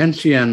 NCN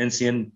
NCN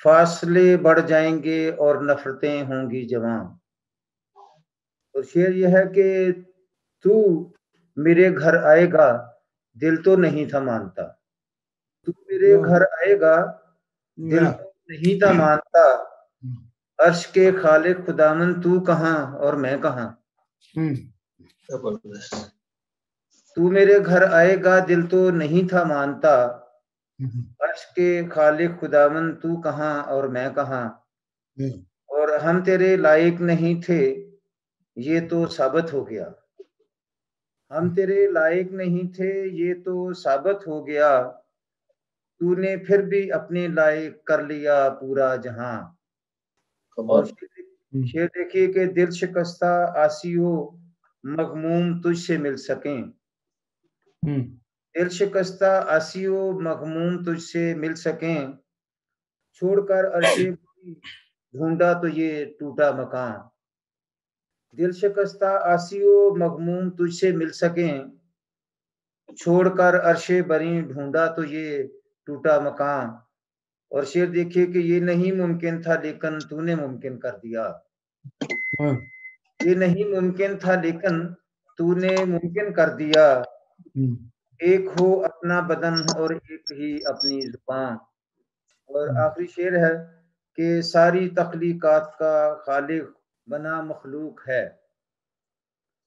فاصلے بڑھ جائیں گے اور نفرتیں ہوں گی جواں. اور شعر یہ ہے کہ تو میرے گھر آئے گا دل تو نہیں تھا مانتا. تو میرے گھر آئے گا دل تو نہیں تھا مانتا. عرش کے خالق خداوند تو کہاں اور میں کہاں. تو میرے گھر آئے گا دل تو نہیں تھا مانتا. عرش کے خالق خداوند تو کہاں اور میں کہاں. اور ہم تیرے لائق نہیں تھے یہ تو ثابت ہو گیا. ہم تیرے لائق نہیں تھے یہ تو ثابت ہو گیا. تو نے پھر بھی اپنے لائق کر لیا پورا جہاں. اور شعر دیکھیے کہ دل شکستہ آسیو مغموم تجھ سے مل سکیں. دل شکستہ آسیو مغموم تجھ سے مل سکیں. چھوڑ کر عرشے ڈھونڈا تو یہ ٹوٹا مکان. دل شکستہ آسیو مغموم تجھ سے مل سکیں. چھوڑ کر عرشے بری ڈھونڈا تو یہ ٹوٹا مکان. اور شعر دیکھیے کہ یہ نہیں ممکن تھا لیکن تو نے ممکن کر دیا. یہ نہیں ممکن تھا لیکن تو نے ممکن کر دیا. ایک ہو اپنا بدن اور ایک ہی اپنی زبان. اور آخری شعر ہے کہ ساری تخلیقات کا خالق بنا مخلوق ہے.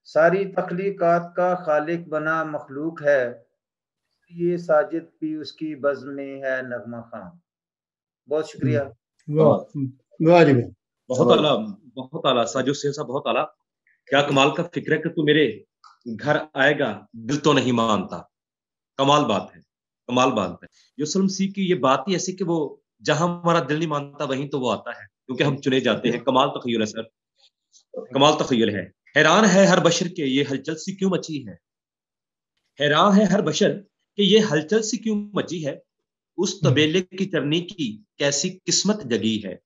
ساری تخلیقات کا خالق بنا مخلوق ہے. یہ ساجد بھی اس کی بزم میں ہے نغمہ خان. بہت شکریہ. بہت اعلیٰ بہت اعلیٰ ساجد حسین صاحب، بہت اعلیٰ. کیا کمال کا فکر ہے کہ تو میرے گھر آئے گا دل تو نہیں مانتا. کمال بات ہے، کمال بات ہے. یوسف مسیح کی یہ بات ہی ایسی کہ وہ جہاں ہمارا دل نہیں مانتا وہیں تو وہ آتا ہے، کیونکہ ہم چنے جاتے ہیں. کمال تخیل ہے سر، کمال تخیل ہے. حیران ہے ہر بشر کے یہ ہلچل سی کیوں مچی ہے. حیران ہے ہر بشر کہ یہ ہلچل سی کیوں مچی ہے. اس طبیلے کی چرنی کی کیسی قسمت جگی ہے.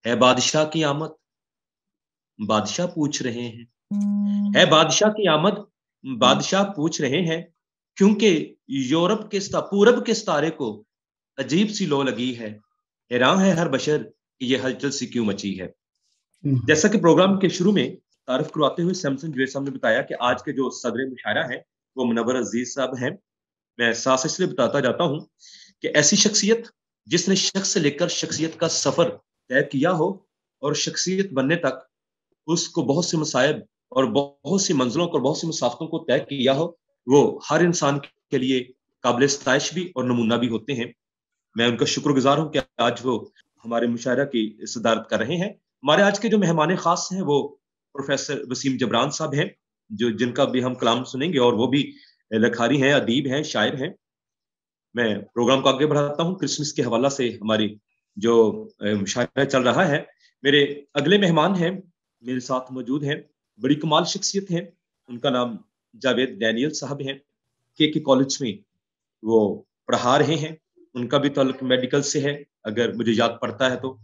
ہے بادشاہ کی آمد بادشاہ پوچھ رہے ہیں. ہے بادشاہ کی آمد بادشاہ پوچھ رہے ہیں. کیونکہ یورپ کے پورب کے ستارے کو عجیب سی لو لگی ہے. حیران ہے ہر بشر کہ یہ ہلچل سی کیوں مچی ہے. جیسا کہ پروگرام کے شروع میں تعارف کرواتے ہوئے سیمسن جویل صاحب نے بتایا کہ آج کے جو صدر مشاعرہ ہیں وہ منور عزیز صاحب ہیں. میں ساتھ اس لیے بتاتا جاتا ہوں کہ ایسی شخصیت جس نے شخص سے لے کر شخصیت کا سفر طے کیا ہو اور شخصیت بننے تک اس کو بہت سے مصائب اور بہت سی منزلوں اور بہت سی مسافتوں کو طے کیا ہو، وہ ہر انسان کے لیے قابل ستائش بھی اور نمونہ بھی ہوتے ہیں. میں ان کا شکر گزار ہوں کہ آج وہ ہمارے مشاعرہ کی صدارت کر رہے ہیں. ہمارے آج کے جو مہمان خاص ہیں وہ پروفیسر وسیم جبران صاحب ہیں، جن کا بھی ہم کلام سنیں گے، اور وہ بھی لکھاری ہیں، ادیب ہیں، شاعر ہیں. میں پروگرام کو آگے بڑھاتا ہوں. کرسمس کے حوالہ سے ہماری جو مشاعرہ چل رہا ہے، میرے اگلے مہمان ہیں میرے ساتھ موجود ہیں، بڑی کمال شخصیت ہیں. ان کا نام جاوید ڈینیل صاحب ہیں. کے کالج میں وہ پڑھا رہے ہیں. ان کا بھی تعلق میڈیکل سے ہے اگر مجھے یاد پڑتا ہے تو،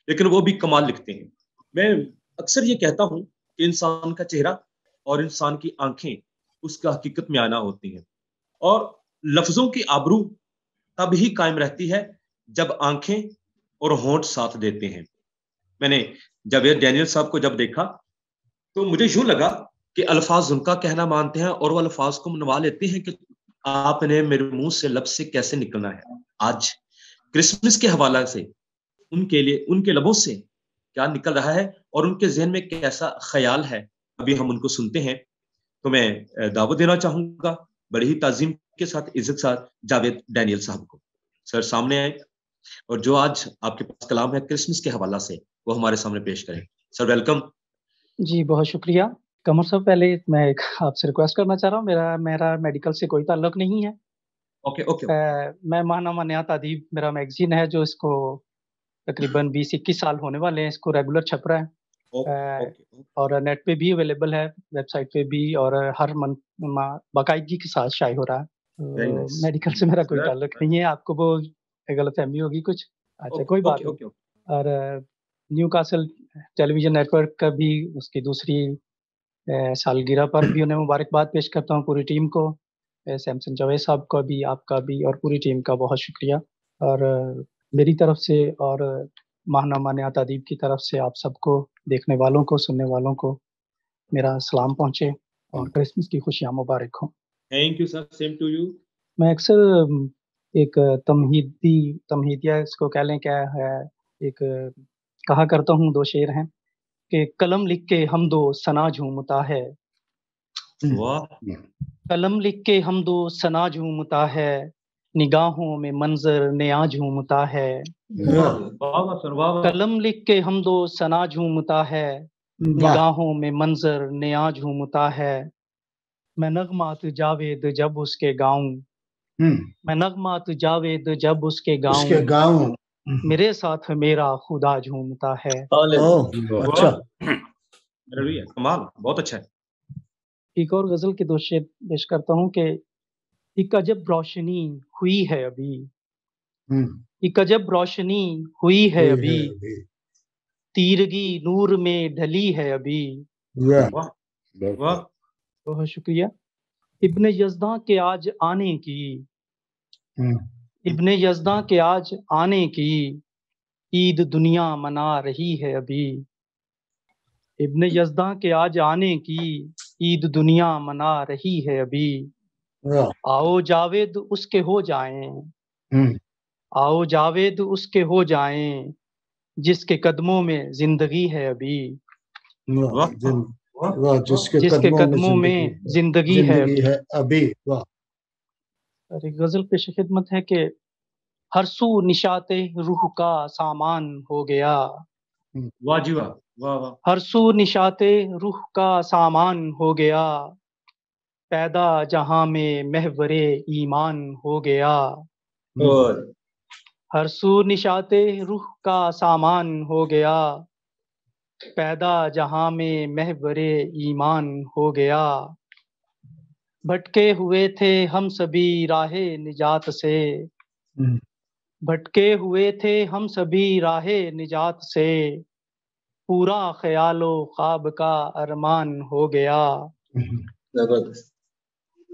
لیکن وہ بھی کمال لکھتے ہیں. میں اکثر یہ کہتا ہوں کہ انسان کا چہرہ اور انسان کی آنکھیں اس کا حقیقت میں آئینہ ہوتی ہیں، اور لفظوں کی آبرو تب ہی قائم رہتی ہے جب آنکھیں اور ہونٹ ساتھ دیتے ہیں. میں نے جاوید ڈینیل صاحب کو جب دیکھا تو مجھے یوں لگا کہ الفاظ ان کا کہنا مانتے ہیں اور وہ الفاظ کو منوا لیتے ہیں کہ آپ نے میرے منہ سے لفظ سے کیسے نکلنا ہے. آج کرسمس کے حوالہ سے ان کے لیے ان کے لبوں سے کیا نکل رہا ہے اور ان کے ذہن میں کیسا خیال ہے، ابھی ہم ان کو سنتے ہیں. تو میں دعوت دینا چاہوں گا بڑی ہی تعظیم کے ساتھ، عزت ساتھ، جاوید ڈینیل صاحب کو. سر سامنے آئے اور جو آج آپ کے پاس کلام ہے کرسمس کے حوالہ سے وہ ہمارے سامنے پیش کریں. Sir welcome. جی بہت شکریہ قمر صاحب. پہلے میں آپ سے ریکویسٹ کرنا چاہ رہا ہوں، میرا میڈیکل سے کوئی تعلق نہیں ہے. اوکے. میں ماہنامہ نیات ادیب میرا میگزین ہے جو اس کو تقریباً 20-21 سال ہونے والے ہیں، اس کو ریگولر چھپ رہا ہے اور نیٹ پہ بھی اویلیبل ہے، ویب سائٹ پہ بھی، اور ہر منتھ باقاعدگی کے ساتھ شائع ہو رہا ہے. میڈیکل سے میرا کوئی تعلق نہیں ہے. آپ کو وہ غلط فہمی ہوگی کچھ. اچھا کوئی بات نہیں. اور نیو کاسل ٹیلی ویژن نیٹ ورک کا بھی اس کی دوسری سالگرہ پر بھی انہیں مبارکباد پیش کرتا ہوں پوری ٹیم کو. سیمسن جاوید صاحب کا بھی، آپ کا بھی، اور پوری ٹیم کا بہت شکریہ. اور میری طرف سے اور ماہنامہ نعت ادیب کی طرف سے آپ سب کو، دیکھنے والوں کو، سننے والوں کو میرا سلام پہنچے اور کرسمس کی خوشیاں مبارک ہوں۔ Thank you sir, same to you. میں اکثر ایک تمہیدیہ اس کو کہہ لیں کیا ہے، ایک کہا کرتا ہوں، 2 شعر ہیں کہ قلم لکھ کے حمد و ثنا جھومتا ہے، قلم لکھ کے حمد و ثنا جھومتا ہے، نگاہوں میں منظر نیا جھومتا ہے، قلم لکھ کے حمد و ثنا جھومتا ہے، نگاہوں میں منظر نیا جھومتا ہے، میں نغمات جاوید جب اس کے گاؤں، میں نغمات جاوید جب اس کے گاؤں، میرے ساتھ میرا خدا جھومتا ہے۔ اچھا، کمال، بہت اچھا ہے۔ ایک اور غزل کے 2 شعر پیش کرتا ہوں کہ ایک عجب روشنی ہوئی ہے ابھی، ایک عجب روشنی ہوئی ہے ابھی، تیرگی نور میں ڈھلی ہے ابھی۔ بہت شکریہ۔ ابن یزداں کے آج آنے کی، ابن یزداں کے آج آنے کی عید دنیا منا رہی ہے ابھی، ابن یزداں کے آج آنے کی عید دنیا منا رہی ہے ابھی، آؤ جاوید اس کے ہو جائیں، آؤ جاوید اس کے ہو جائیں، جس کے قدموں میں زندگی ہے ابھی، جس کے قدموں میں زندگی ہے ابھی۔ اور ایک غزل پیش خدمت ہے کہ ہر سو نشاط روح کا سامان ہو گیا، واہ جی واہ، واہ واہ، ہر سو نشاط روح کا سامان ہو گیا، پیدا جہاں میں محور ایمان ہو گیا، ہر سو نشاط روح کا سامان ہو گیا، پیدا جہاں میں محور ایمان ہو گیا، بھٹکے ہوئے تھے ہم سبھی راہ نجات سے، بھٹکے ہوئے تھے ہم سبھی راہ نجات سے، پورا خیال و خواب کا ارمان ہو گیا۔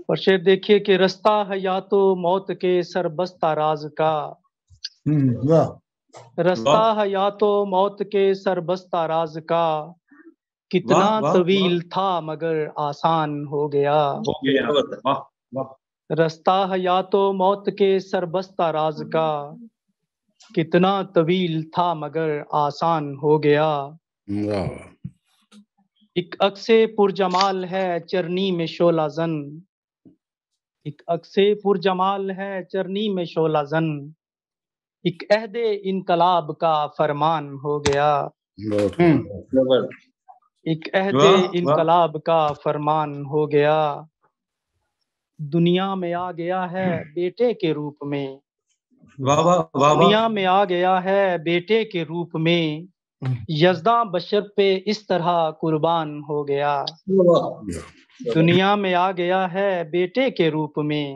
اور شعر دیکھیے کہ رستہ حیات و موت کے سربستہ راز کا، رستہ حیات و موت کے سربستہ راز کا، کتنا طویل تھا مگر آسان ہو گیا، رستہ حیات و موت کے سربستہ راز کا، کتنا طویل تھا مگر آسان ہو گیا، ایک عکس پرجمال ہے چرنی میں شعلہ زن، ایک عکس پرجمال ہے چرنی میں شعلہ زن، ایک عہد انقلاب کا فرمان ہو گیا، ایک عہد انقلاب کا فرمان ہو گیا، دنیا میں آ گیا ہے بیٹے کے روپ میں، دنیا میں آ گیا ہے بیٹے کے روپ میں، یزداں بشر پہ اس طرح قربان ہو گیا، دنیا میں آ گیا ہے بیٹے کے روپ میں،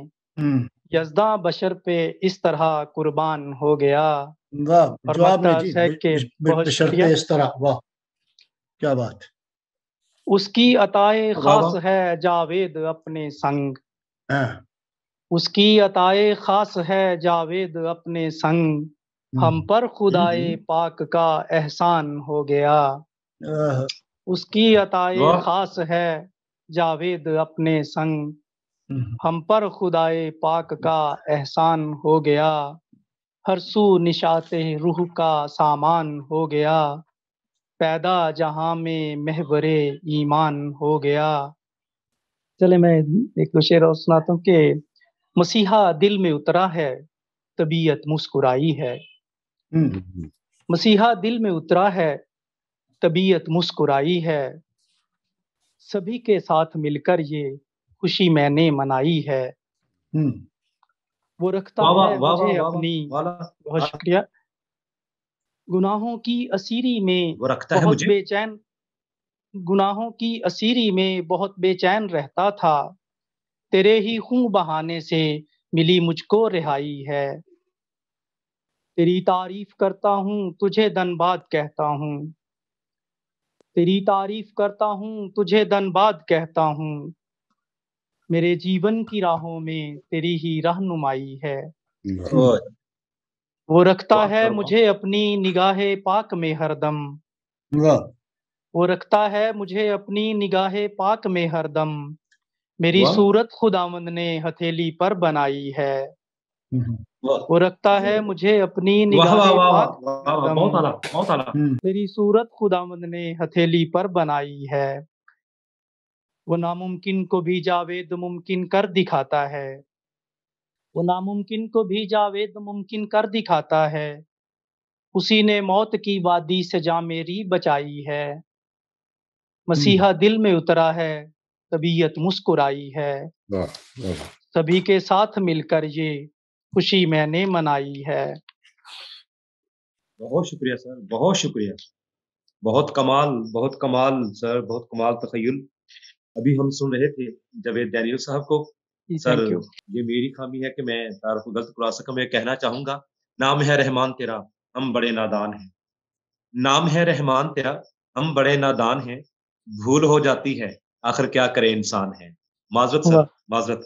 یزداں بشر پہ اس طرح قربان ہو گیا۔ اور مقتاز ہے کہ بہت شکریہ، اس طرح، واہ کیا بات، اس کی عطائے خاص ہے جاوید اپنے سنگ، اس کی عطائے خاص ہے جاوید اپنے سنگ، ہم پر خدائے پاک کا احسان ہو گیا، اس کی عطائے خاص ہے جاوید اپنے سنگ، ہم پر خدائے پاک کا احسان ہو گیا، ہر سو نشاط روح کا سامان ہو گیا، پیدا جہاں میں محور ایمان ہو گیا۔ چلے میں ایک 2 شعر اور سناتا ہوں کہ مسیحا دل میں اترا ہے طبیعت مسکرائی ہے، مسیحا دل میں اترا ہے طبیعت مسکرائی ہے، سبھی کے ساتھ مل کر یہ خوشی میں نے منائی ہے، وہ رکھتا ہے مجھے اپنی، بہت شکریہ، گناہوں کی اسیری میں بہت بے چین، گناہوں کی اسیری میں بہت بے چین رہتا تھا، تیرے ہی خون بہانے سے ملی مجھ کو رہائی ہے، تیری تعریف کرتا ہوں تجھے دن بعد کہتا ہوں، تیری تعریف کرتا ہوں تجھے دن بعد کہتا ہوں، میرے جیون کی راہوں میں تیری ہی رہنمائی ہے، وہ رکھتا ہے مجھے اپنی نگاہ پاک میں ہردم، وہ رکھتا ہے مجھے اپنی نگاہ پاک میں ہردم، میری صورت خداوند نے ہتھیلی پر بنائی ہے، وہ رکھتا ہے مجھے اپنی نگاہ پاک میں ہردم، میری صورت خداوند نے ہتھیلی پر بنائی ہے، وہ ناممکن کو بھی جاوید ممکن کر دکھاتا ہے، وہ ناممکن کو بھی جاوید ممکن کر دکھاتا ہے، اسی نے موت کی وادی سے جان میری بچائی ہے، مسیحا دل میں اترا ہے، طبیعت مسکرائی ہے، سبھی کے ساتھ مل کر یہ خوشی میں نے منائی ہے۔ بہت شکریہ سر، بہت شکریہ، بہت کمال سر، بہت کمال تخیل۔ ابھی ہم سن رہے تھے جاوید ڈینیل صاحب کو۔ سر یہ میری خامی ہے کہ میں تعارف کو غلط کرا سکا۔ میں کہنا چاہوں گا نام ہے رحمان تیرا ہم بڑے نادان ہیں، نام ہے رحمان تیرا ہم بڑے نادان ہیں، بھول ہو جاتی ہے آخر کیا کرے انسان ہے۔ معذرت سر، معذرت۔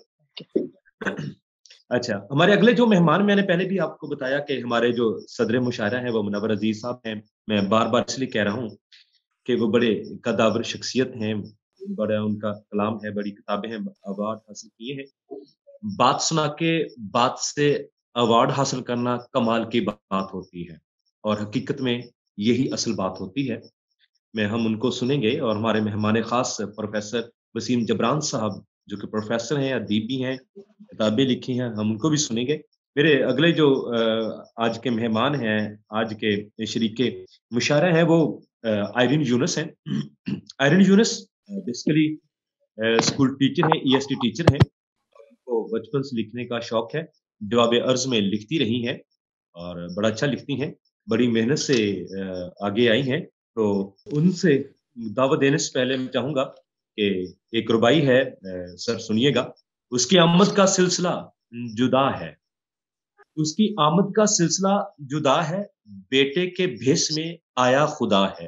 اچھا، ہمارے اگلے جو مہمان، میں نے پہلے بھی آپ کو بتایا کہ ہمارے جو صدر مشاعرہ ہیں وہ منور عزیز صاحب ہیں۔ میں بار بار اس لیے کہہ رہا ہوں کہ وہ بڑے قدابر شخصیت ہیں، بڑا ان کا کلام ہے، بڑی کتابیں ہیں، ایوارڈ حاصل کیے ہیں۔ بات سنا کے بات سے ایوارڈ حاصل کرنا کمال کی بات ہوتی ہے، اور حقیقت میں یہی اصل بات ہوتی ہے۔ ہم ان کو سنیں گے، اور ہمارے مہمان خاص پروفیسر وسیم جبران صاحب جو کہ پروفیسر ہیں، ادیب بھی ہیں، کتابیں لکھی ہیں، ہم ان کو بھی سنیں گے۔ میرے اگلے جو آج کے مہمان ہیں، آج کے شریک مشاعرہ ہیں، وہ آئرین یونس ہیں۔ آئرین یونس بیسیکلی اسکول ٹیچر ہیں، EST ٹیچر ہیں، ان کو بچپن سے لکھنے کا شوق ہے، جواب عرض میں لکھتی رہی ہیں اور بڑا اچھا لکھتی ہیں، بڑی محنت سے آگے آئی ہیں۔ تو ان سے دعوت دینے سے پہلے میں چاہوں گا کہ ایک ربائی ہے، سر سنیے گا۔ اس کی آمد کا سلسلہ جدا ہے، اس کی آمد کا سلسلہ جدا ہے، بیٹے کے بھیس میں آیا خدا ہے،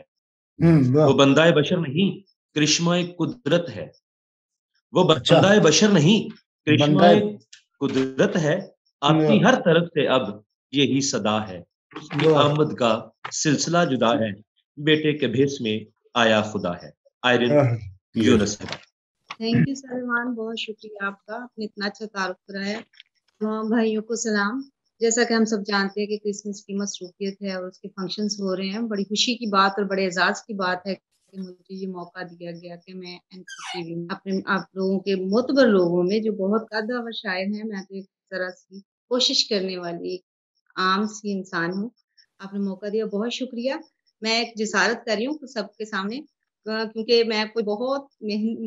وہ بندہ بشر نہیں کرشمہ قدرت ہے، وہ بندہ بشر نہیں کرشمہ قدرت ہے، آتی ہر طرف سے اب یہی صدا ہے، اس کی آمد کا سلسلہ جدا ہے، بیٹے کے بھیس میں آیا خدا ہے۔ آئرن یونس۔ تھینک یو سلمان، بہت شکریہ آپ کا، آپ نے اتنا اچھا تعارف کرایا۔ تمام بھائیوں کو سلام۔ جیسا کہ ہم سب جانتے ہیں کہ کرسمس کی مصروفیت ہے اور اس کے فنکشنز ہو رہے ہیں، بڑی خوشی کی بات اور بڑے اعزاز کی بات ہے کہ مجھے یہ موقع دیا گیا کہ میں NCTV میں اپنے آپ لوگوں کے معتبر لوگوں میں جو بہت قد و شاعر ہیں، میں تو ایک طرح سے کوشش کرنے والی ایک عام سی انسان ہوں، آپ نے موقع دیا، بہت شکریہ۔ میں ایک جسارت کر رہی ہوں سب کے سامنے، کیونکہ میں کوئی بہت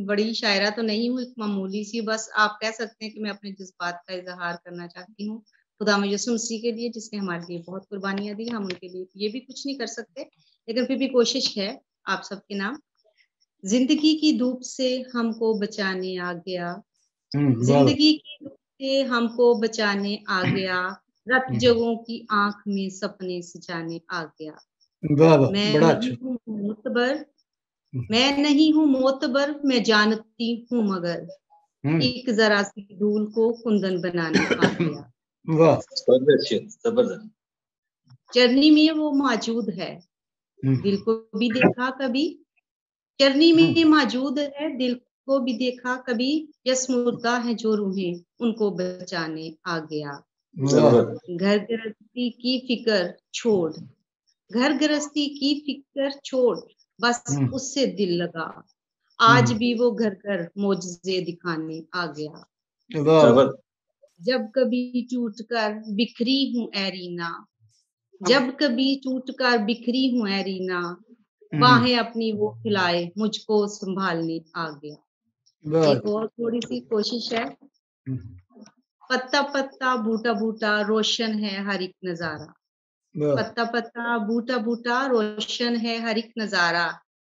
بڑی شاعرہ تو نہیں ہوں، ایک معمولی سی، بس آپ کہہ سکتے ہیں کہ میں اپنے جذبات کا اظہار کرنا چاہتی ہوں خدا یسوع مسیح کے لیے، جس نے ہمارے لیے بہت قربانیاں دی، ہم ان کے لیے یہ بھی کچھ نہیں کر سکتے، لیکن پھر بھی کوشش ہے آپ سب کے نام۔ زندگی کی دھوپ سے ہم کو بچانے آ گیا، زندگی کی دھوپ سے ہم کو بچانے آ گیا، رات جگہوں کی آنکھ میں سپنے سجانے آ گیا، میں نہیں ہوں معتبر، میں جانتی ہوں مگر ایک ذرا سی دھول کو کندن بنانے آ گیا، چرنی میں وہ موجود ہے، دل کو بھی دیکھا کبھی، چرنی میں موجود ہے، دل کو بھی دیکھا کبھی، یس مردہ ہے جو روحیں ان کو بچانے آ گیا، گھر گرہستی کی فکر چھوڑ، گھر گرہستی کی فکر چھوڑ، بس اس سے دل لگا، آج بھی وہ گھر گھر معجزے دکھانے آ گیا، جب کبھی ٹوٹ کر بکھری ہوں اے رینا، جب کبھی ٹوٹ کر بکھری ہوں اے رینا، باہیں اپنی وہ کھلائے مجھ کو سنبھالنے آ گیا۔ ایک اور تھوڑی سی کوشش ہے۔ پتا پتا بوٹا بوٹا روشن ہے ہر ایک نظارہ، پتا پتا بوٹا بوٹا روشن ہے ہر ایک نظارہ،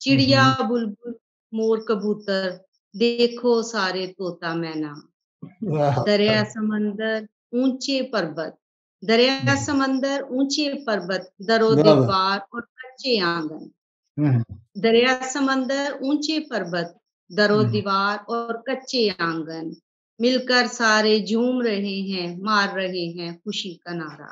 چڑیا بلبل مور کبوتر دیکھو سارے طوطا مینا، دریا سمندر اونچے پربت، دریا سمندر اونچے پربت، درو دیوار اور کچے آنگن، دریا سمندر اونچے پربت، درو دیوار اور کچے آنگن، مل کر سارے جھوم رہے ہیں، مار رہے ہیں خوشی کا نعرہ،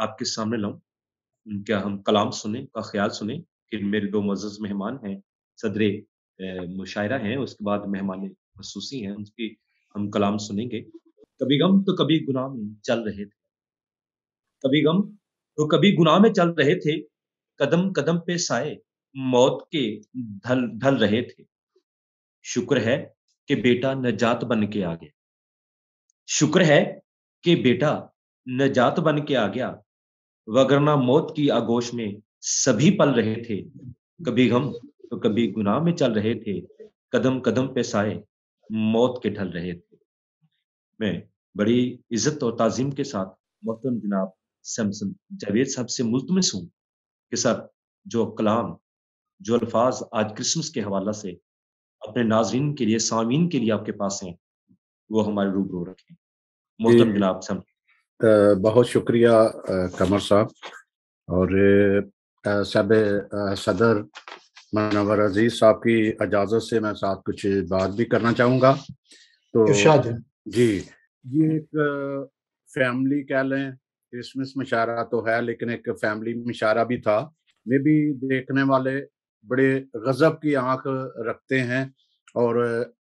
آپ کے سامنے لاؤں، ان کا ہم کلام سنیں، کا خیال سنیں. پھر میرے دو معزز مہمان ہیں، صدر مشاعرہ ہیں، اس کے بعد مہمان خصوصی ہیں، ان کی ہم کلام سنیں گے. کبھی غم تو کبھی گناہ میں چل رہے تھے، کبھی غم تو کبھی گناہ میں چل رہے تھے، قدم قدم پہ سائے موت کے ڈھل رہے تھے. شکر ہے کہ بیٹا نجات بن کے آ گیا، شکر ہے کہ بیٹا نجات بن کے آ گیا، وگرنہ موت کی آگوش میں سبھی پل رہے تھے. کبھی غم تو کبھی گناہ میں چل رہے تھے، قدم قدم پہ سائے موت کے ڈھل رہے تھے. میں بڑی عزت اور تعظیم کے ساتھ محترم جناب سیمسن جاوید صاحب سے ملتمس ہوں کہ سر جو کلام، جو الفاظ آج کرسمس کے حوالہ سے اپنے ناظرین کے لیے، سامعین کے لیے آپ کے پاس ہیں، وہ ہمارے روبرو رکھیں. محترم جناب سیمسن. بہت شکریہ قمر صاحب. اور صاحب صدر منور عزیز صاحب کی اجازت سے میں ساتھ کچھ بات بھی کرنا چاہوں گا. تو جی، یہ ایک فیملی کہہ لیں، کرسمس مشاعرہ تو ہے لیکن ایک فیملی مشاعرہ بھی تھا. میں بھی دیکھنے والے بڑے غضب کی آنکھ رکھتے ہیں، اور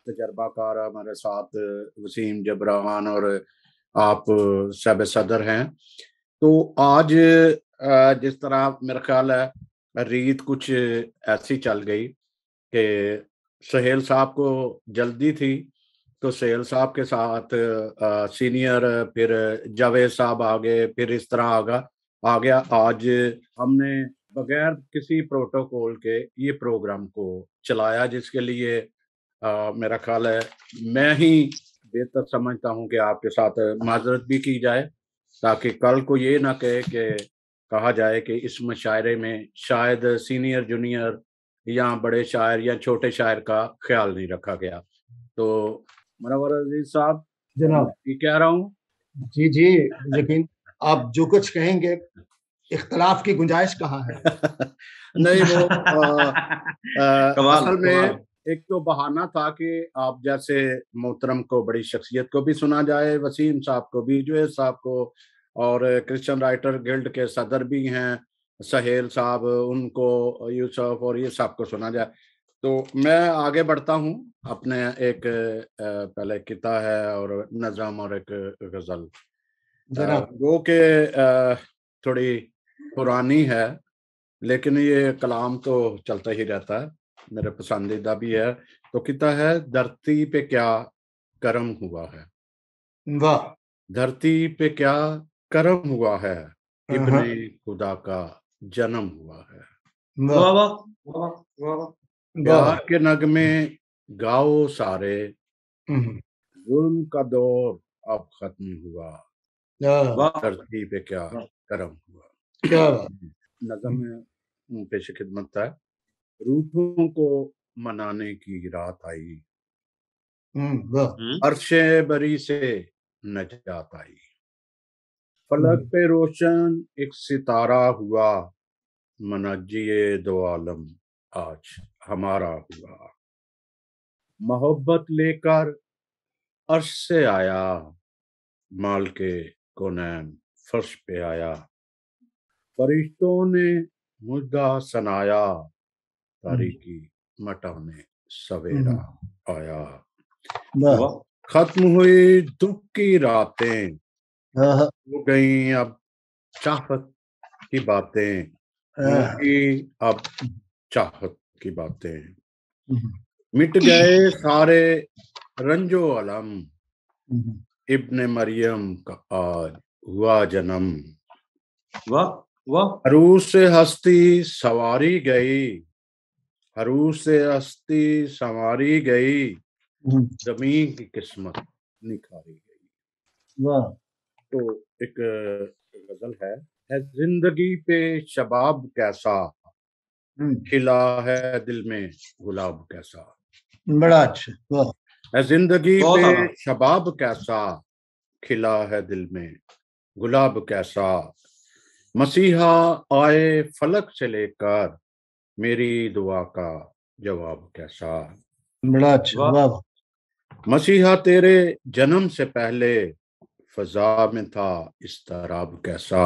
تجربہ کار ہمارے ساتھ وسیم جبران اور آپ صاحب صدر ہیں. تو آج جس طرح میرا خیال ہے ریت کچھ ایسی چل گئی کہ سہیل صاحب کو جلدی تھی، تو سہیل صاحب کے ساتھ سینئر، پھر جاوید صاحب آگے، پھر اس طرح آ گیا. آج ہم نے بغیر کسی پروٹوکول کے یہ پروگرام کو چلایا، جس کے لیے میرا خیال ہے میں ہی بہتر سمجھتا ہوں کہ آپ کے ساتھ معذرت بھی کی جائے، تاکہ کل کو یہ نہ کہا جائے کہ اس مشاعرے میں شاید سینئر جونیئر یا بڑے شاعر یا چھوٹے شاعر کا خیال نہیں رکھا گیا. تو منور عزیز صاحب، جناب یہ کہہ رہا ہوں. جی لیکن آپ جو کچھ کہیں گے اختلاف کی گنجائش کہاں ہے؟ نہیں، وہ اصل میں ایک تو بہانہ تھا کہ آپ جیسے محترم کو، بڑی شخصیت کو بھی سنا جائے، وسیم صاحب کو بھی، جوید صاحب کو، اور کرسچن رائٹر گلڈ کے صدر بھی ہیں سہیل صاحب، ان کو، یوسف، اور یہ سب کو سنا جائے. تو میں آگے بڑھتا ہوں. اپنے ایک پہلے قطعہ ہے اور نظم اور ایک غزل، وہ کہ تھوڑی پرانی ہے لیکن یہ کلام تو چلتا ہی رہتا ہے، میرے پسندیدہ بھی ہے. تو قطعہ ہے دھرتی پہ کیا کرم ہوا ہے. واہ! دھرتی پہ کیا کرم ہوا ہے، ابن خدا کا جنم ہوا ہے. واہ واہ واہ واہ. پیار کے نغمے گاؤ سارے، ظلم کا دور اب ختم ہوا، دھرتی پہ کیا کرم ہوا. نظم پیش خدمت ہے. روحوں کو منانے کی رات آئی، عرش بری سے نجات آئی. فلک پہ روشن ایک ستارہ ہوا، منجی دو عالم آج ہمارا ہوا. محبت لے کر عرش سے آیا، مال کے کونین فرش پہ آیا. فرشتوں نے مجدہ سنایا، تاریکی مٹانے سویرا آیا. ختم ہوئی دکھ کی راتیں، ہو گئیں اب چاہت کی باتیں، ہوگی اب چاہت کی باتیں. مٹ گئے سارے رنج و علم، ابن مریم کا آج ہوا جنم. عروس سے ہستی سواری گئی، عروس سے ہستی سواری گئی، زمین کی قسمت نکھاری گئی. تو ایک غزل ہے زندگی پہ شباب کیسا، کھلا ہے دل میں گلاب کیسا. بڑا اچھا. زندگی پہ شباب کیسا، کھلا ہے دل میں گلاب کیسا. مسیحا آئے فلک سے لے کر، میری دعا کا جواب کیسا. بڑا اچھا. مسیحا تیرے جنم سے پہلے فضا میں تھا اضطراب کیسا.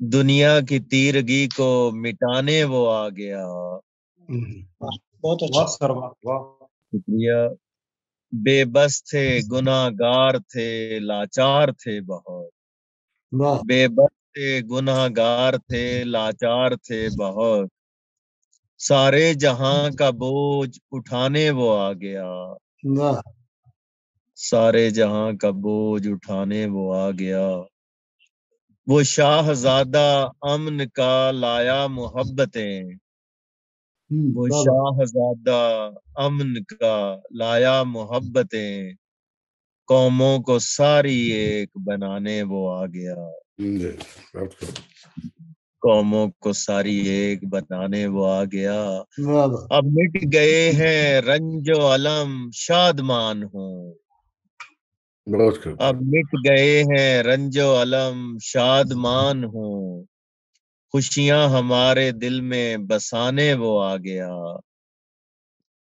دنیا کی تیرگی کو مٹانے وہ آ گیا. بہت اچھا سر. واہ شکریہ. بے بس تھے، گناہ گار تھے، لاچار تھے بہت. بے بس تھے، گناہ گار تھے، لاچار تھے بہت. سارے جہاں کا بوجھ اٹھانے وہ آ گیا. سارے جہاں کا بوجھ اٹھانے وہ آ گیا. وہ شاہزادہ امن کا لایا محبتیں. وہ شاہزادہ امن کا لایا محبتیں. قوموں کو ساری ایک بنانے وہ آ گیا. قوموں کو ساری ایک بنانے وہ آ گیا. اب مٹ گئے ہیں رنج و علم شادمان ہوں. اب مٹ گئے ہیں رنج و علم شادمان ہوں. خوشیاں ہمارے دل میں بسانے وہ آ گیا.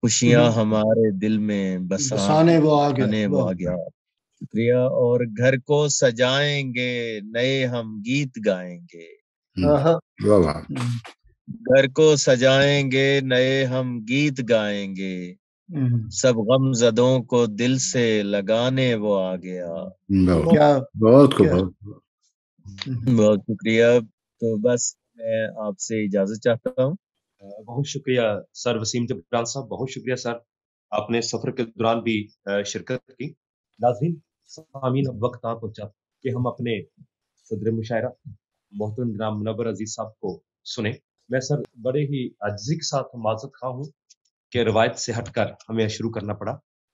خوشیاں ہمارے دل میں بسانے وہ آ گیا. شکریہ. اور گھر کو سجائیں گے نئے ہم گیت گائیں گے. گھر کو سجائیں گے نئے ہم گیت گائیں گے. سب غم زدوں کو دل سے لگانے وہ آ گیا. بہت شکریہ. تو بس میں آپ سے اجازت چاہتا ہوں. بہت شکریہ سر وسیم جبران صاحب. بہت شکریہ سر، آپ نے سفر کے دوران بھی شرکت کی. ناظرین سامعین، اب وقت آ پہنچا کہ ہم اپنے صدر مشاعرہ محترم جناب منور عزیز صاحب کو سنیں. میں سر بڑے ہی عاجزی کے ساتھ معذرت خواہ ہوں کہ روایت سے ہٹ کر ہمیں شروع کرنا پڑا.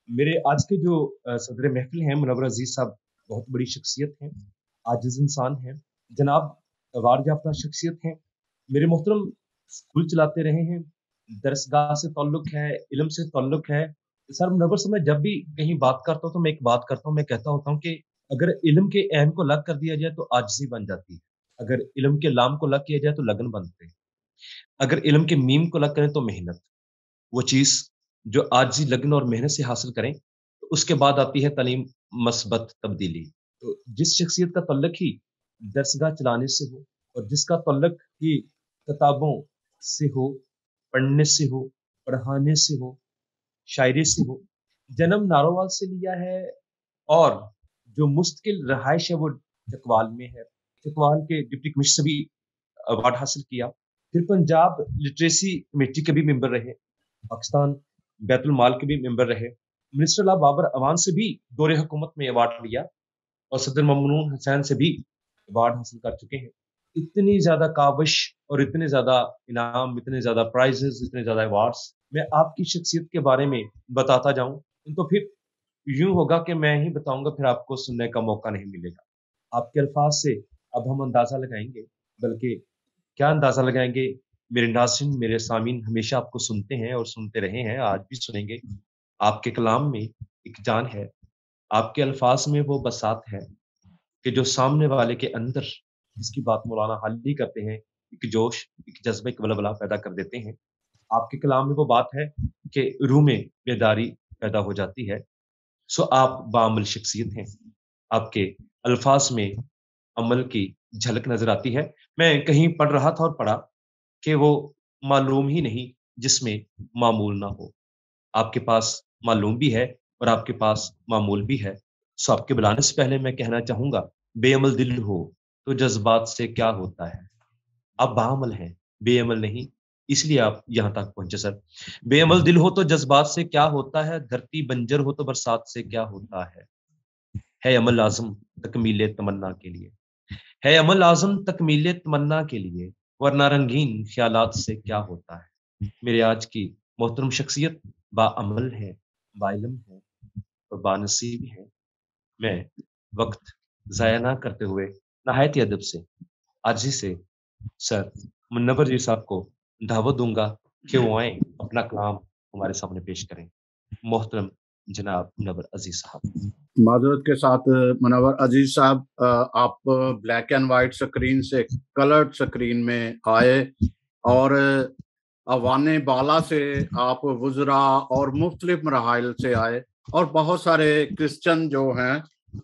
میرے آج کے جو صدر محفل ہیں منور عزیز صاحب بہت بڑی شخصیت ہیں، عاجز انسان ہیں، جناب ایوارڈ یافتہ شخصیت ہیں. میرے محترم اسکول چلاتے رہے ہیں، درسگاہ سے تعلق ہے، علم سے تعلق ہے. سر منور صاحب میں جب بھی کہیں بات کرتا ہوں تو میں ایک بات کرتا ہوں، میں کہتا ہوتا ہوں کہ اگر علم کے عین کو لگ کر دیا جائے تو عاجزی بن جاتی ہے. اگر علم کے لام کو لگ کیا جائے تو لگن بنتے ہیں. اگر علم کے میم کو لگ کریں تو محنت. وہ چیز جو عاجزی، لگن اور محنت سے حاصل کریں تو اس کے بعد آتی ہے تعلیم، مثبت تبدیلی. تو جس شخصیت کا تعلق ہی درسگاہ چلانے سے ہو اور جس کا تعلق ہی کتابوں سے ہو، پڑھنے سے ہو، پڑھانے سے ہو، شاعری سے ہو، جنم نارووال سے لیا ہے اور جو مستقل رہائش ہے وہ چکوال میں ہے. چکوال کے ڈپٹی کمشنر سے بھی ایوارڈ حاصل کیا. پھر پنجاب لٹریسی کمیٹی کے بھی ممبر رہے، پاکستان بیت المال کے بھی ممبر رہے، منسٹر لا بابر اوان سے بھی دور حکومت میں ایوارڈ لیا اور صدر ممنون حسین سے بھی ایوارڈ حاصل کر چکے ہیں. اتنی زیادہ کاوش اور اتنے زیادہ انعام، اتنے زیادہ پرائزز، اتنے زیادہ ایوارڈز میں آپ کی شخصیت کے بارے میں بتاتا جاؤں تو پھر یوں ہوگا کہ میں ہی بتاؤں گا، پھر آپ کو سننے کا موقع نہیں ملے گا. آپ کے الفاظ سے اب ہم اندازہ لگائیں گے، بلکہ کیا اندازہ لگائیں گے، میرے ناظرین، میرے سامعین ہمیشہ آپ کو سنتے ہیں اور سنتے رہے ہیں، آج بھی سنیں گے. آپ کے کلام میں ایک جان ہے، آپ کے الفاظ میں وہ بساط ہے کہ جو سامنے والے کے اندر جس کی بات مولانا حالی کرتے ہیں، ایک جوش، ایک جذبہ، ایک ولولہ پیدا کر دیتے ہیں. آپ کے کلام میں وہ بات ہے کہ روح میں بیداری پیدا ہو جاتی ہے. سو آپ بعمل شخصیت ہیں، آپ کے الفاظ میں عمل کی جھلک نظر آتی ہے. میں کہیں پڑھ رہا تھا اور پڑھا کہ وہ معلوم ہی نہیں جس میں معمول نہ ہو. آپ کے پاس معلوم بھی ہے اور آپ کے پاس معمول بھی ہے. سو آپ کے بلانے سے پہلے میں کہنا چاہوں گا، بے عمل دل ہو تو جذبات سے کیا ہوتا ہے. آپ باعمل ہیں، بے عمل نہیں، اس لیے آپ یہاں تک پہنچے. سر بے عمل دل ہو تو جذبات سے کیا ہوتا ہے، دھرتی بنجر ہو تو برسات سے کیا ہوتا ہے عمل لازم تکمیل تمنا کے لیے، ہے عمل لازم تکمیل تمنا کے لیے، ورنہ رنگین خیالات سے کیا ہوتا ہے. میرے آج کی محترم شخصیت با عمل ہے، با علم ہے اور بانصیب ہے. میں وقت ضائع نہ کرتے ہوئے نہایت ادب سے، عاجزی سے سر منور جی صاحب کو دعوت دوں گا کہ وہ آئیں، اپنا کلام ہمارے سامنے پیش کریں. محترم جناب منور عزیز صاحب. معذرت کے ساتھ منور عزیز صاحب، آپ بلیک اینڈ وائٹ سکرین سے کلرڈ سکرین میں آئے اور اوان بالا سے آپ وزراء اور مختلف مراحل سے آئے اور بہت سارے کرسچن جو ہیں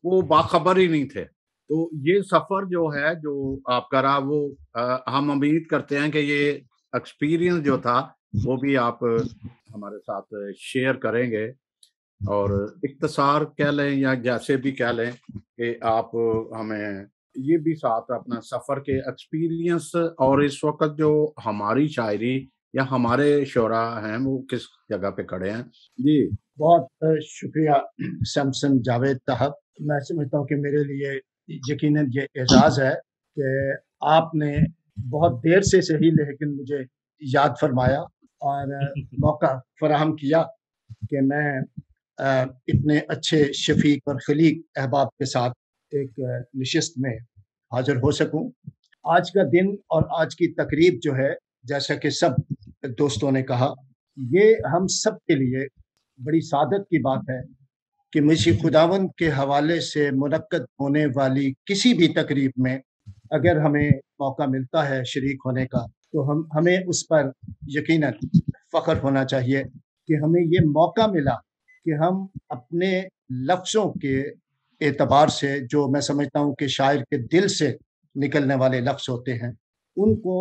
وہ باخبر ہی نہیں تھے. تو تو یہ سفر جو ہے جو آپ کا رہا وہ ہم امید کرتے ہیں کہ یہ ایکسپیرینس جو تھا وہ بھی آپ ہمارے ساتھ شیئر کریں گے، اور اختصار کہہ لیں یا جیسے بھی کہہ لیں کہ آپ ہمیں یہ بھی ساتھ اپنا سفر کے ایکسپیرینس اور اس وقت جو ہماری شاعری یا ہمارے شعراء ہیں وہ کس جگہ پہ کھڑے ہیں۔ جی بہت شکریہ سیمسن جاوید صاحب، میں سمجھتا ہوں کہ میرے لیے یقیناً یہ اعزاز ہے کہ آپ نے بہت دیر سے صحیح لیکن مجھے یاد فرمایا اور موقع فراہم کیا کہ میں اتنے اچھے شفیق اور خلیق احباب کے ساتھ ایک نشست میں حاضر ہو سکوں۔ آج کا دن اور آج کی تقریب جو ہے، جیسا کہ سب دوستوں نے کہا، یہ ہم سب کے لیے بڑی سعادت کی بات ہے کہ مسیح خداوند کے حوالے سے منعقد ہونے والی کسی بھی تقریب میں اگر ہمیں موقع ملتا ہے شریک ہونے کا تو ہمیں اس پر یقیناً فخر ہونا چاہیے کہ ہمیں یہ موقع ملا کہ ہم اپنے لفظوں کے اعتبار سے، جو میں سمجھتا ہوں کہ شاعر کے دل سے نکلنے والے لفظ ہوتے ہیں، ان کو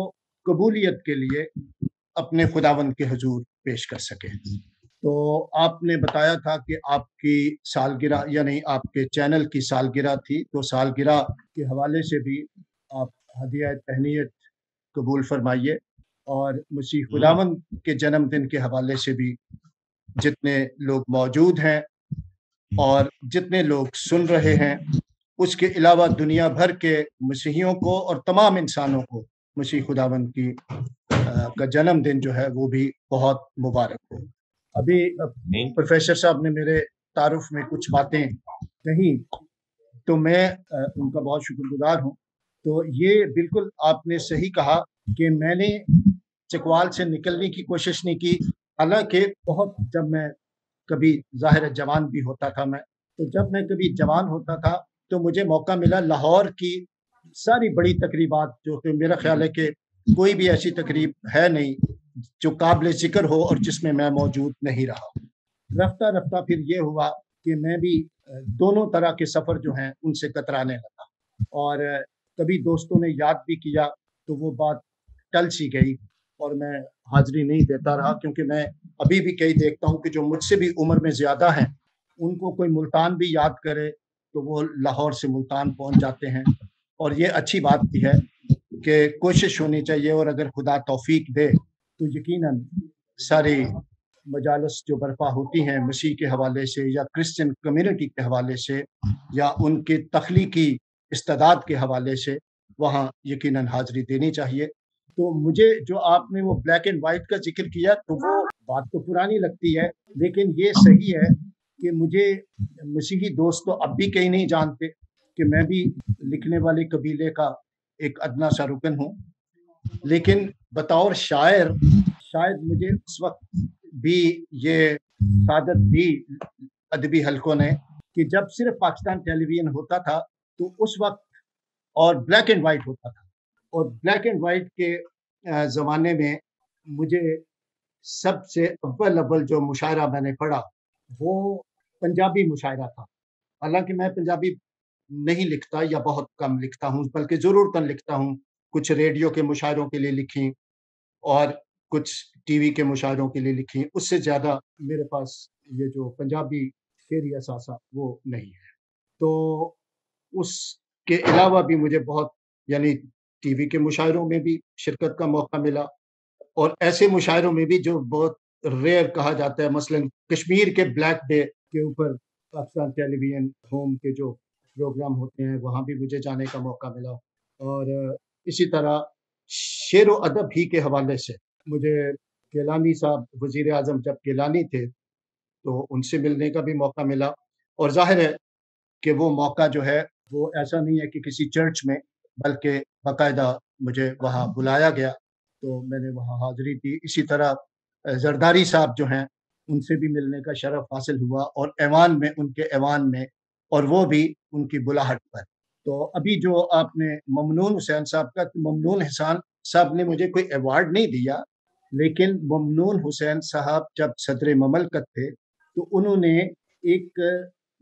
قبولیت کے لیے اپنے خداوند کے حضور پیش کر سکیں۔ تو آپ نے بتایا تھا کہ آپ کی سالگرہ یعنی آپ کے چینل کی سالگرہ تھی، تو سالگرہ کے حوالے سے بھی آپ ہدیہ تہنیت قبول فرمائیے، اور مسیح خداوند کے جنم دن کے حوالے سے بھی جتنے لوگ موجود ہیں اور جتنے لوگ سن رہے ہیں، اس کے علاوہ دنیا بھر کے مسیحیوں کو اور تمام انسانوں کو مسیح خداوند کی کا جنم دن جو ہے وہ بھی بہت مبارک ہو۔ ابھی پروفیسر صاحب نے میرے تعارف میں کچھ باتیں کہیں تو میں ان کا بہت شکر گزار ہوں۔ تو یہ بالکل آپ نے صحیح کہا کہ میں نے چکوال سے نکلنے کی کوشش نہیں کی، حالانکہ بہت جب میں کبھی ظاہر جوان بھی ہوتا تھا تو جب میں کبھی جوان ہوتا تھا تو مجھے موقع ملا لاہور کی ساری بڑی تقریبات، جو کہ میرا خیال ہے کہ کوئی بھی ایسی تقریب ہے نہیں جو قابل ذکر ہو اور جس میں میں موجود نہیں رہا۔ رفتہ رفتہ پھر یہ ہوا کہ میں بھی دونوں طرح کے سفر جو ہیں ان سے کترانے لگا، اور کبھی دوستوں نے یاد بھی کیا تو وہ بات ٹل سی گئی اور میں حاضری نہیں دیتا رہا، کیونکہ میں ابھی بھی کئی دیکھتا ہوں کہ جو مجھ سے بھی عمر میں زیادہ ہیں ان کو کوئی ملتان بھی یاد کرے تو وہ لاہور سے ملتان پہنچ جاتے ہیں، اور یہ اچھی بات بھی ہے کہ کوشش ہونی چاہیے، اور اگر خدا توفیق دے تو یقیناً ساری مجالس جو برپا ہوتی ہیں مسیح کے حوالے سے یا کرسچن کمیونٹی کے حوالے سے یا ان کے تخلیقی استعداد کے حوالے سے، وہاں یقیناً حاضری دینی چاہیے۔ تو مجھے جو آپ نے وہ بلیک اینڈ وائٹ کا ذکر کیا تو وہ بات تو پرانی لگتی ہے، لیکن یہ صحیح ہے کہ مجھے مسیحی دوست تو اب بھی کہیں نہیں جانتے کہ میں بھی لکھنے والے قبیلے کا ایک ادنا سا رکن ہوں، لیکن بطور شاعر شاید مجھے اس وقت بھی یہ سعادت دی ادبی حلقوں نے کہ جب صرف پاکستان ٹیلی ویژن ہوتا تھا تو اس وقت اور بلیک اینڈ وائٹ ہوتا تھا، اور بلیک اینڈ وائٹ کے زمانے میں مجھے سب سے اول جو مشاعرہ میں نے پڑھا وہ پنجابی مشاعرہ تھا۔ حالانکہ میں پنجابی نہیں لکھتا یا بہت کم لکھتا ہوں، بلکہ ضرورتاً لکھتا ہوں، کچھ ریڈیو کے مشاعروں کے لیے لکھی اور کچھ ٹی وی کے مشاعروں کے لیے لکھی، اس سے زیادہ میرے پاس یہ جو پنجابی شعری اثاثہ وہ نہیں ہے۔ تو اس کے علاوہ بھی مجھے بہت یعنی ٹی وی کے مشاعروں میں بھی شرکت کا موقع ملا، اور ایسے مشاعروں میں بھی جو بہت ریئر کہا جاتا ہے، مثلا کشمیر کے بلیک ڈے کے اوپر پاکستان ٹیلی ویژن ہوم کے جو پروگرام ہوتے ہیں وہاں بھی مجھے جانے کا موقع ملا، اور اسی طرح شعر و ادب ہی کے حوالے سے مجھے گیلانی صاحب وزیر اعظم جب گیلانی تھے تو ان سے ملنے کا بھی موقع ملا، اور ظاہر ہے کہ وہ موقع جو ہے وہ ایسا نہیں ہے کہ کسی چرچ میں، بلکہ باقاعدہ مجھے وہاں بلایا گیا تو میں نے وہاں حاضری دی۔ اسی طرح زرداری صاحب جو ہیں ان سے بھی ملنے کا شرف حاصل ہوا، اور ایوان میں ان کے ایوان میں، اور وہ بھی ان کی بلاہٹ پر۔ تو ابھی جو آپ نے ممنون حسین صاحب کا، ممنون حسین صاحب نے مجھے کوئی ایوارڈ نہیں دیا، لیکن ممنون حسین صاحب جب صدر مملکت تھے تو انہوں نے ایک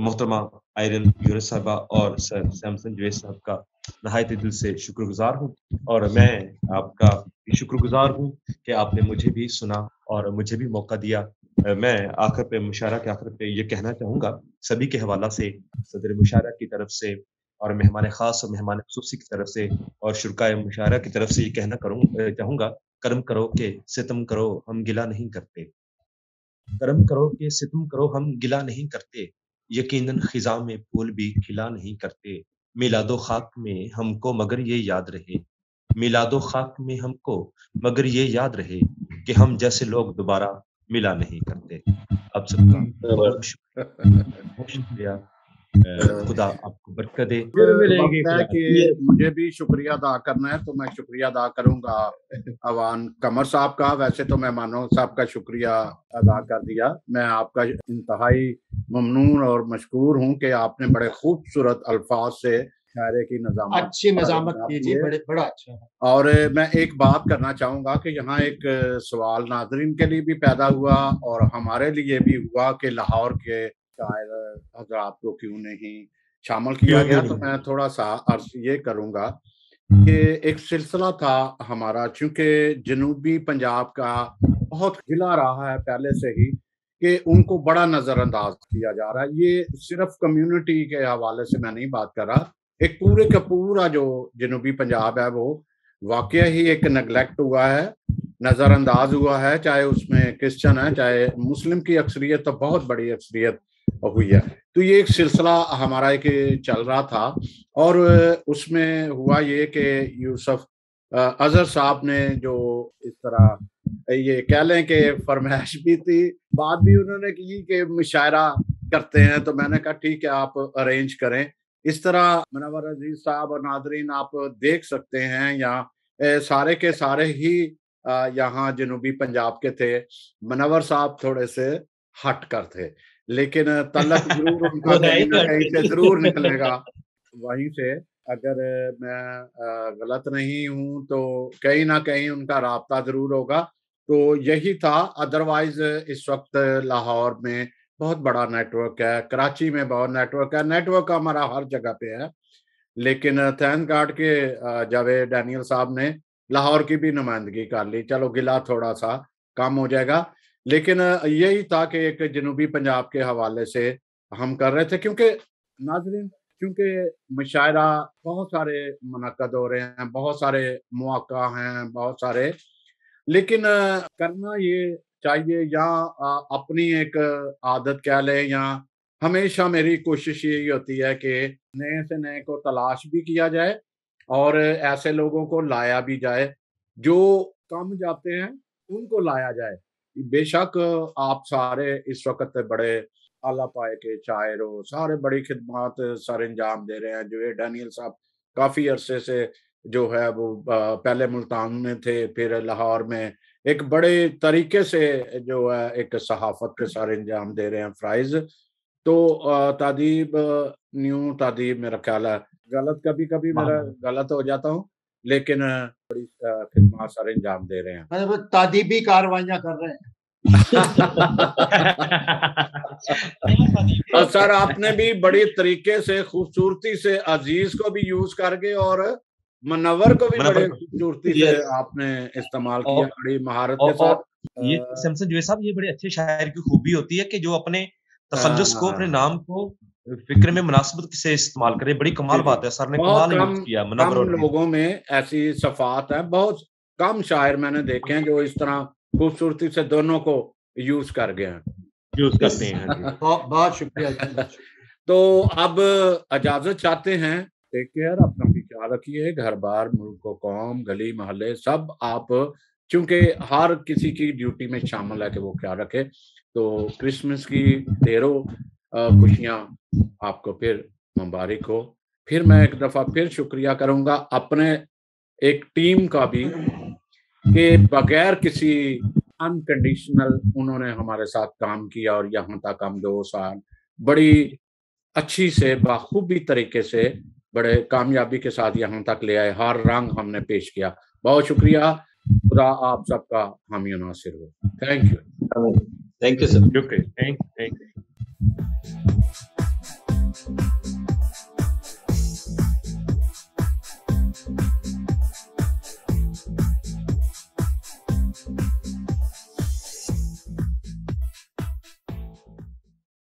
محترمہ آئرن یونس صاحبہ اور سر سیمسن جوید صاحب کا نہایت دل سے شکر گزار ہوں، اور میں آپ کا شکر گزار ہوں کہ آپ نے مجھے بھی سنا اور مجھے بھی موقع دیا۔ میں آخر پہ مشاعرہ کے آخر پہ یہ کہنا چاہوں گا سبھی کے حوالہ سے، صدر مشاعرہ کی طرف سے اور مہمان خاص اور مہمان خصوصی کی طرف سے اور شرکائے مشاعرہ کی طرف سے یہ کہنا چاہوں گا، کرم کرو کہ ستم کرو ہم گلہ نہیں کرتے، کرم کرو کہ ستم کرو ہم گلہ نہیں کرتے، یقیناً خزاں میں پھول بھی کھلا نہیں کرتے، میلاد و خاک میں ہم کو مگر یہ یاد رہے، میلاد و خاک میں ہم کو مگر یہ یاد رہے کہ ہم جیسے لوگ دوبارہ ملا نہیں کرتے۔ اب سب کا بہت شکریہ، خدا آپ کو برکت دے۔ مجھے بھی شکریہ ادا کرنا ہے تو میں شکریہ ادا کروں گا اوان قمر صاحب کا۔ ویسے تو میں مانو صاحب کا شکریہ ادا کر دیا، میں آپ کا انتہائی ممنون اور مشکور ہوں کہ آپ نے بڑے خوبصورت الفاظ سے شاعری کی اچھی نظامت کی جی، بڑا اچھا۔ اور میں ایک بات کرنا چاہوں گا کہ یہاں ایک سوال ناظرین کے لیے بھی پیدا ہوا اور ہمارے لیے بھی ہوا کہ لاہور کے شاعر حضرات کو کیوں نہیں شامل کیا گیا، تو میں تھوڑا سا عرض یہ کروں گا کہ ایک سلسلہ تھا ہمارا، چونکہ جنوبی پنجاب کا بہت گلہ رہا ہے پہلے سے ہی کہ ان کو بڑا نظر انداز کیا جا رہا ہے۔ یہ صرف کمیونٹی کے حوالے سے میں نہیں بات کر رہا، ایک پورے کا پورا جو جنوبی پنجاب ہے وہ واقعہ ہی ایک نیگلیکٹ ہوا ہے، نظر انداز ہوا ہے، چاہے اس میں کرسچن ہے چاہے مسلم کی اکثریت، تو بہت بڑی اکثریت ہوئی ہے۔ تو یہ ایک سلسلہ ہمارا ایک چل رہا تھا اور اس میں ہوا یہ کہ یوسف اظہر صاحب نے جو اس طرح یہ کہہ لیں کہ فرمائش بھی تھی، بات بھی انہوں نے کی کہ مشاعرہ کرتے ہیں، تو میں نے کہا ٹھیک ہے آپ ارینج کریں۔ اس طرح منور عزیز صاحب اور ناظرین آپ دیکھ سکتے ہیں یہاں سارے کے سارے ہی یہاں جنوبی پنجاب کے تھے، منور صاحب تھوڑے سے ہٹ کر تھے، لیکن تعلق ضرور ان کا کہیں نہ کہیں سے ضرور نکلے گا وہیں سے۔ اگر میں غلط نہیں ہوں تو کہیں نہ کہیں ان کا رابطہ ضرور ہوگا، تو یہی تھا۔ ادروائز اس وقت لاہور میں بہت بڑا نیٹ ورک ہے، کراچی میں بہت نیٹ ورک ہے، نیٹ ورک ہمارا ہر جگہ پہ ہے، لیکن تھینک گاڈ کے جاوید ڈینیل صاحب نے لاہور کی بھی نمائندگی کر لی، چلو گلہ تھوڑا سا کم ہو جائے گا، لیکن یہی تھا کہ ایک جنوبی پنجاب کے حوالے سے ہم کر رہے تھے، کیونکہ ناظرین کیونکہ مشاعرہ بہت سارے منعقد ہو رہے ہیں، بہت سارے مواقع ہیں، بہت سارے، لیکن کرنا یہ چاہیے یا اپنی ایک عادت کہہ لیں، یا ہمیشہ میری کوشش یہی ہوتی ہے کہ نئے سے نئے کو تلاش بھی کیا جائے اور ایسے لوگوں کو لایا بھی جائے جو کم جاتے ہیں ان کو لایا جائے۔ بے شک آپ سارے اس وقت بڑے اعلیٰ پائے کے شاعر ہو، سارے بڑی خدمات سر انجام دے رہے ہیں۔ جو یہ ڈینیل صاحب کافی عرصے سے جو ہے وہ پہلے ملتان میں تھے، پھر لاہور میں ایک بڑے طریقے سے جو ہے ایک صحافت کے سارے انجام دے رہے ہیں فرائض، تو تادیب نیو تادیب میرا خیال ہے غلط کبھی کبھی میرا غلط ہو جاتا ہوں، لیکن بڑی خدمات سارے انجام دے رہے ہیں، تادیبی کاروائیاں کر رہے ہیں۔ سر آپ نے بھی بڑی طریقے سے خوبصورتی سے عزیز کو بھی یوز کر کے اور منور کو بھی بڑے خوبصورتی سے آپ نے استعمال کیا، بڑی مہارت کے ساتھ۔ یہ سیمسن جوید صاحب یہ بڑے اچھے شاعر کی خوبی ہوتی ہے کہ جو اپنے تخلص کو، اپنے نام کو فکر میں مناسبت سے استعمال کرے، بڑی کمال بات ہے، سر نے کمال یوز کیا۔ کم لوگوں میں ایسی صفات ہیں، بہت کم شاعر میں نے دیکھے ہیں جو اس طرح خوبصورتی سے دونوں کو یوز کر گئے ہیں، یوز کرتے ہیں۔ بہت شکریہ۔ تو اب اجازت چاہتے ہیں، ٹیک کیئر، اپنا بھی خیال رکھیے، گھر بار، ملک و قوم، گلی محلے سب آپ، چونکہ ہر کسی کی ڈیوٹی میں شامل ہے کہ وہ خیال رکھے۔ تو کرسمس کی ڈھیروں خوشیاں آپ کو پھر مبارک ہو۔ پھر میں ایک دفعہ پھر شکریہ کروں گا اپنے ایک ٹیم کا بھی کہ بغیر کسی انکنڈیشنل انہوں نے ہمارے ساتھ کام کیا اور یہاں تک ہم 2 سال بڑی اچھی سے بخوبی طریقے سے بڑے کامیابی کے ساتھ یہاں تک لے آئے، ہر رنگ ہم نے پیش کیا۔ بہت شکریہ، خدا آپ سب کا حامی و ناصر ہو۔ Thank you. Thank you sir. Thank you.